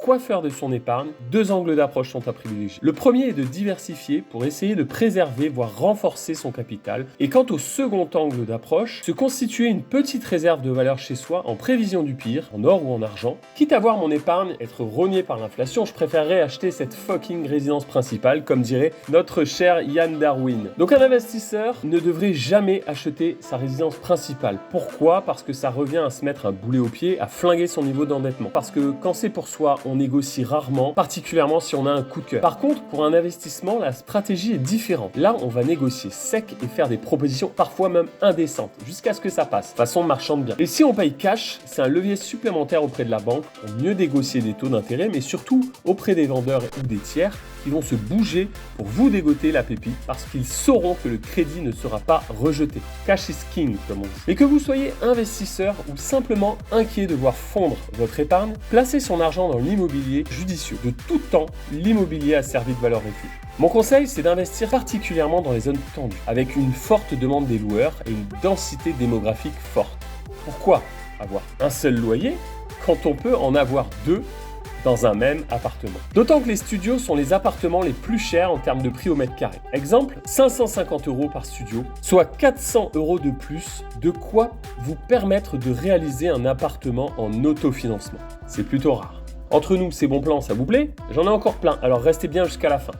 Quoi faire de son épargne? Deux angles d'approche sont à privilégier. Le premier est de diversifier pour essayer de préserver, voire renforcer son capital. Et quant au second angle d'approche, se constituer une petite réserve de valeur chez soi en prévision du pire, en or ou en argent. Quitte à voir mon épargne être rognée par l'inflation, je préférerais acheter cette fucking résidence principale, comme dirait notre cher Yann Darwin. Donc un investisseur ne devrait jamais acheter sa résidence principale. Pourquoi? Parce que ça revient à se mettre un boulet au pied, à flinguer son niveau d'endettement. Parce que quand c'est pour soi, on négocie rarement, particulièrement si on a un coup de cœur. Par contre, pour un investissement, la stratégie est différente. Là, on va négocier sec et faire des propositions parfois même indécentes, jusqu'à ce que ça passe, façon marchand de biens. Et si on paye cash, c'est un levier supplémentaire auprès de la banque pour mieux négocier des taux d'intérêt, mais surtout auprès des vendeurs ou des tiers qui vont se bouger pour vous dégoter la pépite parce qu'ils sauront que le crédit ne sera pas rejeté. Cash is king, comme on dit. Et que vous soyez investisseur ou simplement inquiet de voir fondre votre épargne, placez son argent dans l'immobilier judicieux. De tout temps, l'immobilier a servi de valeur refuge. Mon conseil, c'est d'investir particulièrement dans les zones tendues, avec une forte demande des loueurs et une densité démographique forte. Pourquoi avoir un seul loyer quand on peut en avoir deux dans un même appartement? D'autant que les studios sont les appartements les plus chers en termes de prix au mètre carré. Exemple, 550 € par studio, soit 400 € de plus, de quoi vous permettre de réaliser un appartement en autofinancement. C'est plutôt rare. Entre nous, ces bons plans, ça vous plaît? J'en ai encore plein, alors restez bien jusqu'à la fin.